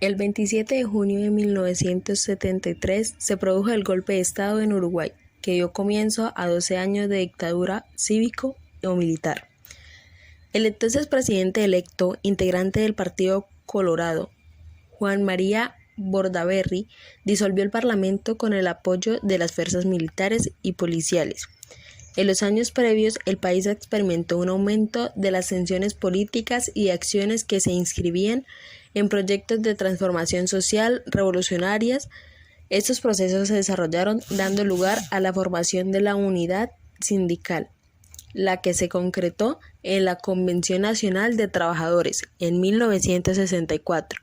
El 27 de junio de 1973 se produjo el golpe de Estado en Uruguay, que dio comienzo a 12 años de dictadura cívico o militar. El entonces presidente electo, integrante del Partido Colorado, Juan María Bordaberry, disolvió el Parlamento con el apoyo de las fuerzas militares y policiales. En los años previos, el país experimentó un aumento de las tensiones políticas y acciones que se inscribían en proyectos de transformación social revolucionarias. Estos procesos se desarrollaron dando lugar a la formación de la Unidad Sindical, la que se concretó en la Convención Nacional de Trabajadores en 1964.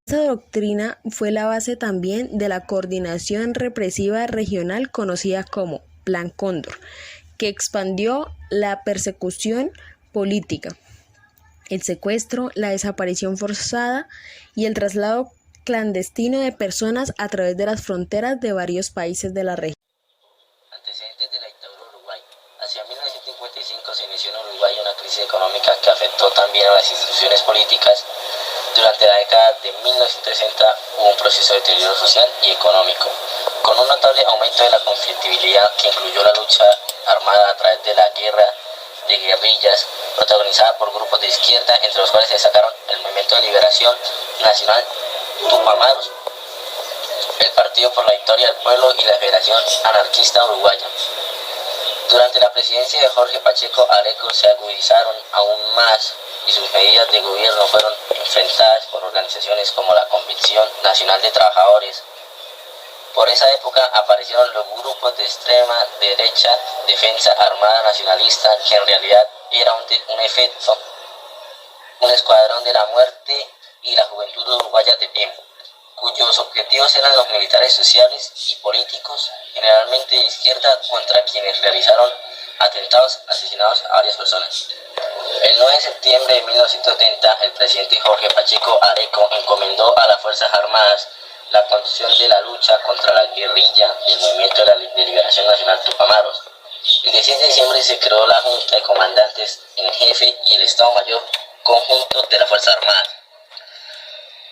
Esta doctrina fue la base también de la coordinación represiva regional conocida como Plan Cóndor, que expandió la persecución política, el secuestro, la desaparición forzada y el traslado clandestino de personas a través de las fronteras de varios países de la región. Antecedentes de la dictadura Uruguay. Hacia 1955 se inició en Uruguay una crisis económica que afectó también a las instituciones políticas. Durante la década de 1960 hubo un proceso de deterioro social y económico, con un notable aumento de la conflictividad que incluyó la lucha armada a través de la guerra de guerrillas, protagonizada por grupos de izquierda, entre los cuales se destacaron el Movimiento de Liberación Nacional Tupamaros, el Partido por la Victoria del Pueblo y la Federación Anarquista Uruguaya. Durante la presidencia de Jorge Pacheco Areco se agudizaron aún más y sus medidas de gobierno fueron enfrentadas por organizaciones como la Convención Nacional de Trabajadores. Por esa época aparecieron los grupos de extrema derecha, Defensa Armada Nacionalista, que en realidad era un escuadrón de la muerte, y la Juventud Uruguaya de pie, cuyos objetivos eran los militares sociales y políticos, generalmente de izquierda, contra quienes realizaron atentados asesinando a varias personas. El 9 de septiembre de 1970, el presidente Jorge Pacheco Areco encomendó a las Fuerzas Armadas la conducción de la lucha contra la guerrilla del Movimiento de Liberación Nacional Tupamaros. El 16 de diciembre se creó la Junta de Comandantes en Jefe y el Estado Mayor Conjunto de las Fuerzas Armadas.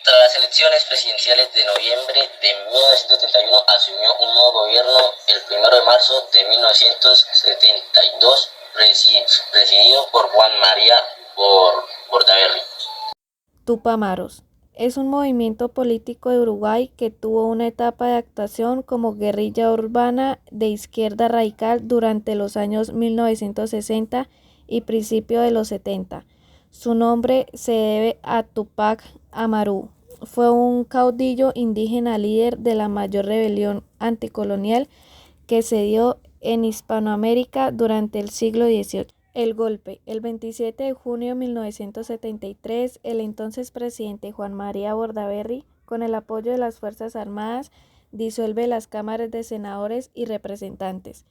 Tras las elecciones presidenciales de noviembre de 1971 asumió un nuevo gobierno el 1 de marzo de 1972, presidido por Juan María Bordaberry. Tupamaros es un movimiento político de Uruguay que tuvo una etapa de actuación como guerrilla urbana de izquierda radical durante los años 1960 y principio de los 70. Su nombre se debe a Tupac Amaru. Fue un caudillo indígena líder de la mayor rebelión anticolonial que se dio en Hispanoamérica durante el siglo XVIII. El golpe. El 27 de junio de 1973, el entonces presidente Juan María Bordaberry, con el apoyo de las Fuerzas Armadas, disuelve las cámaras de senadores y representantes.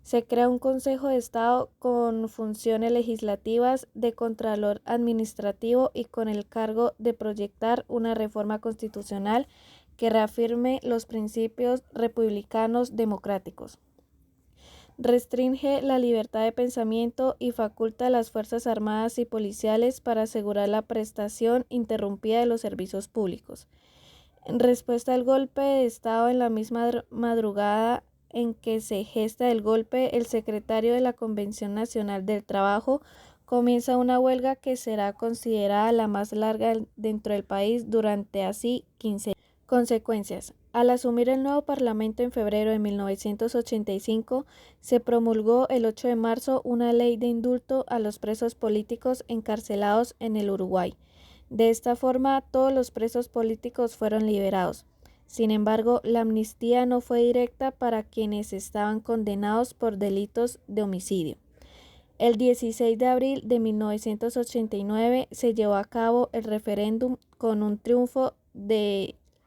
Se crea un Consejo de Estado con funciones legislativas, de contralor administrativo y con el cargo de proyectar una reforma constitucional que reafirme los principios republicanos democráticos. Restringe la libertad de pensamiento y faculta a las Fuerzas Armadas y policiales para asegurar la prestación interrumpida de los servicios públicos. En respuesta al golpe de Estado, en la misma madrugada en que se gesta el golpe, el secretario de la Convención Nacional del Trabajo comienza una huelga que será considerada la más larga dentro del país durante así 15 años. Consecuencias. Al asumir el nuevo Parlamento en febrero de 1985, se promulgó el 8 de marzo una ley de indulto a los presos políticos encarcelados en el Uruguay. De esta forma, todos los presos políticos fueron liberados. Sin embargo, la amnistía no fue directa para quienes estaban condenados por delitos de homicidio. El 16 de abril de 1989 se llevó a cabo el referéndum con un triunfo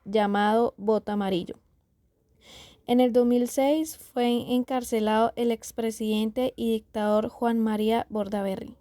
llamado Voto Amarillo. En el 2006 fue encarcelado el expresidente y dictador Juan María Bordaberry.